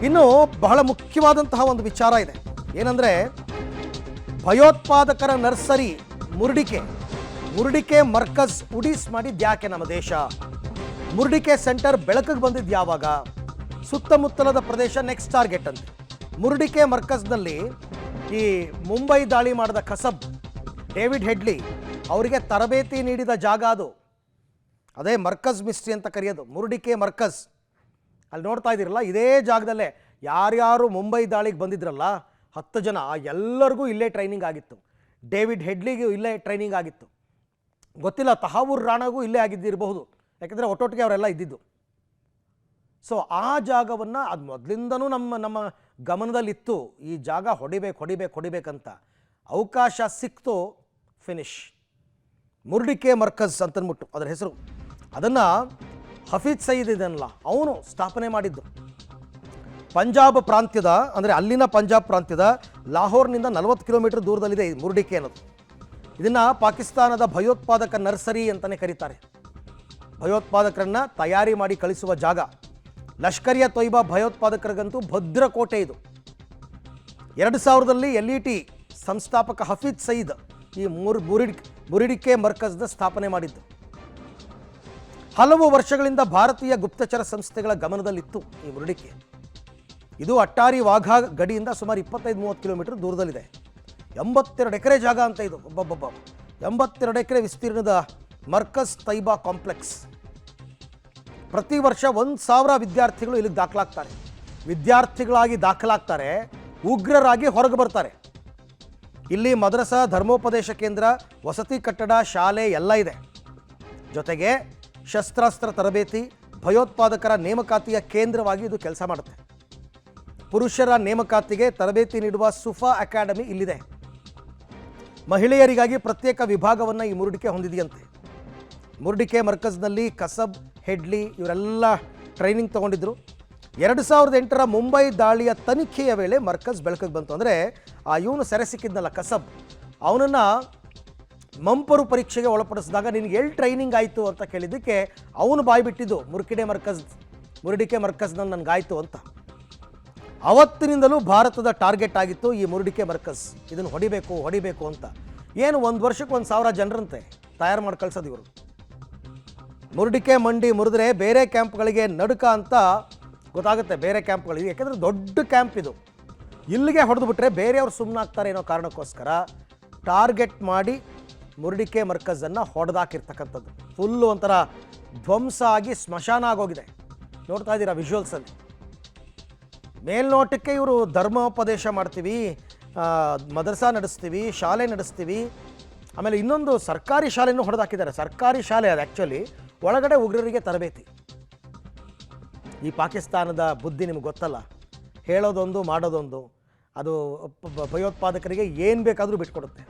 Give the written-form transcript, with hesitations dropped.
ಇನ್ನು ಬಹಳ ಮುಖ್ಯವಾದಂತಹ ಒಂದು ವಿಚಾರ ಇದೆ. ಏನಂದರೆ ಭಯೋತ್ಪಾದಕರ ನರ್ಸರಿ ಮುರುಡಿಕೆ ಮರ್ಕಜ್ ಉಡೀಸ್ ಮಾಡಿದ್ಯಾಕೆ ನಮ್ಮ ದೇಶ? ಮುರುಡಿಕೆ ಸೆಂಟರ್ ಬೆಳಕಿಗೆ ಬಂದಿದ್ದು ಯಾವಾಗ? ಸುತ್ತಮುತ್ತಲದ ಪ್ರದೇಶ ನೆಕ್ಸ್ಟ್ ಟಾರ್ಗೆಟ್ ಅಂತೆ. ಮುರುಡಿಕೆ ಮರ್ಕಜ್ನಲ್ಲಿ ಈ ಮುಂಬೈ ದಾಳಿ ಮಾಡಿದ ಕಸಬ್ ಡೇವಿಡ್ ಹೆಡ್ಲಿ ಅವರಿಗೆ ತರಬೇತಿ ನೀಡಿದ ಜಾಗ ಅದು. ಅದೇ ಮರ್ಕಜ್ ಮಿಸ್ಟ್ರಿ ಅಂತ ಕರೆಯೋದು, ಮುರುಡಿಕೆ ಮರ್ಕಜ್. ಅಲ್ಲಿ ನೋಡ್ತಾ ಇದ್ದೀರಲ್ಲ, ಇದೇ ಜಾಗದಲ್ಲೇ ಯಾರ್ಯಾರು ಮುಂಬೈ ದಾಳಿಗೆ ಬಂದಿದ್ರಲ್ಲ 10 ಜನ ಎಲ್ಲರಿಗೂ ಇಲ್ಲೇ ಟ್ರೈನಿಂಗ್ ಆಗಿತ್ತು. ಡೇವಿಡ್ ಹೆಡ್ಲಿಗೂ ಇಲ್ಲೇ ಟ್ರೈನಿಂಗ್ ಆಗಿತ್ತು. ಗೊತ್ತಿಲ್ಲ, ತಹಾವೂರ್ ರಾಣಾಗೂ ಇಲ್ಲೇ ಆಗಿದ್ದಿರಬಹುದು, ಯಾಕೆಂದರೆ ಒಟ್ಟೊಟ್ಟಿಗೆ ಅವರೆಲ್ಲ ಇದ್ದಿದ್ದು. ಸೊ ಆ ಜಾಗವನ್ನು ಅದು ಮೊದಲಿಂದನೂ ನಮ್ಮ ಗಮನದಲ್ಲಿತ್ತು. ಈ ಜಾಗ ಹೊಡಿಬೇಕಂತ ಅವಕಾಶ ಸಿಕ್ತು, ಫಿನಿಶ್. ಮುರುಡಿಕೆ ಮರ್ಕಜ್ ಅಂತಂದ್ಬಿಟ್ಟು ಅದರ ಹೆಸರು. ಅದನ್ನು ಹಫೀಜ್ ಸಯೀದ್ ಇದನ್ನಲ್ಲ ಅವನು ಸ್ಥಾಪನೆ ಮಾಡಿದ್ದು. ಪಂಜಾಬ್ ಪ್ರಾಂತ್ಯದ, ಅಂದರೆ ಅಲ್ಲಿನ ಪಂಜಾಬ್ ಪ್ರಾಂತ್ಯದ ಲಾಹೋರ್ನಿಂದ 40 ಕಿಲೋಮೀಟರ್ ದೂರದಲ್ಲಿದೆ ಈ ಮುರುಡಿಕೆ ಅನ್ನೋದು. ಇದನ್ನು ಪಾಕಿಸ್ತಾನದ ಭಯೋತ್ಪಾದಕ ನರ್ಸರಿ ಅಂತಲೇ ಕರೀತಾರೆ. ಭಯೋತ್ಪಾದಕರನ್ನು ತಯಾರಿ ಮಾಡಿ ಕಳಿಸುವ ಜಾಗ. ಲಷ್ಕರ್ ಎ ತೊಯ್ಬಾ ಭಯೋತ್ಪಾದಕರಿಗಂತೂ ಭದ್ರಕೋಟೆ ಇದು. 2000ರಲ್ಲಿ LET ಸಂಸ್ಥಾಪಕ ಹಫೀಜ್ ಸಯೀದ್ ಈ ಮುರುಡಿಕೆ ಮರ್ಕಜ್ನ ಸ್ಥಾಪನೆ ಮಾಡಿದ್ದು. ಹಲವು ವರ್ಷಗಳಿಂದ ಭಾರತೀಯ ಗುಪ್ತಚರ ಸಂಸ್ಥೆಗಳ ಗಮನದಲ್ಲಿತ್ತು ಈ ಮುರುಡಿಕೆ. ಇದು ಅಟ್ಟಾರಿ ವಾಘಾ ಗಡಿಯಿಂದ ಸುಮಾರು 25-30 ಕಿಲೋಮೀಟರ್ ದೂರದಲ್ಲಿದೆ. 82 ಎಕರೆ ಜಾಗ ಅಂತ ಇದು. 82 ಎಕರೆ ವಿಸ್ತೀರ್ಣದ ಮರ್ಕಜ್ ತೈಬಾ ಕಾಂಪ್ಲೆಕ್ಸ್. ಪ್ರತಿ ವರ್ಷ 1,000 ವಿದ್ಯಾರ್ಥಿಗಳು ಇಲ್ಲಿಗೆ ದಾಖಲಾಗ್ತಾರೆ. ವಿದ್ಯಾರ್ಥಿಗಳಾಗಿ ದಾಖಲಾಗ್ತಾರೆ, ಉಗ್ರರಾಗಿ ಹೊರಗೆ ಬರ್ತಾರೆ. ಇಲ್ಲಿ ಮದ್ರಸಾ, ಧರ್ಮೋಪದೇಶ ಕೇಂದ್ರ, ವಸತಿ ಕಟ್ಟಡ, ಶಾಲೆ ಎಲ್ಲ ಇದೆ. ಜೊತೆಗೆ ಶಸ್ತ್ರಾಸ್ತ್ರ ತರಬೇತಿ, ಭಯೋತ್ಪಾದಕರ ನೇಮಕಾತಿಯ ಕೇಂದ್ರವಾಗಿ ಇದು ಕೆಲಸ ಮಾಡುತ್ತೆ. ಪುರುಷರ ನೇಮಕಾತಿಗೆ ತರಬೇತಿ ನೀಡುವ ಸುಫಾ ಅಕಾಡೆಮಿ ಇಲ್ಲಿದೆ. ಮಹಿಳೆಯರಿಗಾಗಿ ಪ್ರತ್ಯೇಕ ವಿಭಾಗವನ್ನು ಈ ಮುರುಡಿಕೆ ಹೊಂದಿದೆಯಂತೆ. ಮುರುಡಿಕೆ ಮರ್ಕಜ್ನಲ್ಲಿ ಕಸಬ್, ಹೆಡ್ಲಿ ಇವರೆಲ್ಲ ಟ್ರೈನಿಂಗ್ ತಗೊಂಡಿದ್ರು. 2008ರ ಮುಂಬೈ ದಾಳಿಯ ತನಿಖೆಯ ವೇಳೆ ಮರ್ಕಜ್ ಬೆಳಕಿಗೆ ಬಂತು. ಅಂದರೆ ಇವನು ಸೆರೆ ಸಿಕ್ಕಿದ್ನಲ್ಲ ಕಸಬ್, ಅವನನ್ನು ಮಂಪರು ಪರೀಕ್ಷೆಗೆ ಒಳಪಡಿಸಿದಾಗ ನಿನಗೆ ಎಲ್ಲಿ ಟ್ರೈನಿಂಗ್ ಆಯಿತು ಅಂತ ಕೇಳಿದ್ದಕ್ಕೆ ಅವನು ಬಾಯ್ಬಿಟ್ಟಿದ್ದು ಮುರುಡಿಕೆ ಮರ್ಕಜ್ನಲ್ಲಿ ನನಗಾಯಿತು ಅಂತ. ಅವತ್ತಿನಿಂದಲೂ ಭಾರತದ ಟಾರ್ಗೆಟ್ ಆಗಿತ್ತು ಈ ಮುರುಡಿಕೆ ಮರ್ಕಜ್. ಇದನ್ನು ಹೊಡಿಬೇಕು ಅಂತ. ಏನು 1 ವರ್ಷಕ್ಕೆ 1,000 ಜನರಂತೆ ತಯಾರು ಮಾಡಿ ಕಳ್ಸೋದು ಇವರು. ಮುರುಡಿಕೆ ಮಂಡಿ ಮುರಿದ್ರೆ ಬೇರೆ ಕ್ಯಾಂಪ್ಗಳಿಗೆ ನಡುಕ ಅಂತ ಗೊತ್ತಾಗುತ್ತೆ. ಬೇರೆ ಕ್ಯಾಂಪ್ಗಳಿಗೆ, ಯಾಕೆಂದರೆ ದೊಡ್ಡ ಕ್ಯಾಂಪ್ ಇದು. ಇಲ್ಲಿಗೆ ಹೊಡೆದುಬಿಟ್ರೆ ಬೇರೆಯವ್ರು ಸುಮ್ಮನಾಗ್ತಾರೆ ಅನ್ನೋ ಕಾರಣಕ್ಕೋಸ್ಕರ ಟಾರ್ಗೆಟ್ ಮಾಡಿ ಮುರುಡಿಕೆ ಮರ್ಕಜನ್ನು ಹೊಡೆದಾಕಿರ್ತಕ್ಕಂಥದ್ದು. ಫುಲ್ಲು ಒಂಥರ ಧ್ವಂಸ ಆಗಿ ಸ್ಮಶಾನ ಆಗೋಗಿದೆ. ನೋಡ್ತಾ ಇದ್ದೀರಾ ವಿಜುವಲ್ಸಲ್ಲಿ. ಮೇಲ್ನೋಟಕ್ಕೆ ಇವರು ಧರ್ಮೋಪದೇಶ ಮಾಡ್ತೀವಿ, ಮದರಸಾ ನಡೆಸ್ತೀವಿ, ಶಾಲೆ ನಡೆಸ್ತೀವಿ, ಆಮೇಲೆ ಇನ್ನೊಂದು ಸರ್ಕಾರಿ ಶಾಲೆಯನ್ನು ಹೊಡೆದಾಕಿದ್ದಾರೆ. ಸರ್ಕಾರಿ ಶಾಲೆ ಅದು ಆ್ಯಕ್ಚುಲಿ, ಒಳಗಡೆ ಉಗ್ರರಿಗೆ ತರಬೇತಿ. ಈ ಪಾಕಿಸ್ತಾನದ ಬುದ್ಧಿ ನಿಮ್ಗೆ ಗೊತ್ತಲ್ಲ, ಹೇಳೋದೊಂದು ಮಾಡೋದೊಂದು. ಅದು ಭಯೋತ್ಪಾದಕರಿಗೆ ಏನು ಬೇಕಾದರೂ ಬಿಟ್ಕೊಡುತ್ತೆ.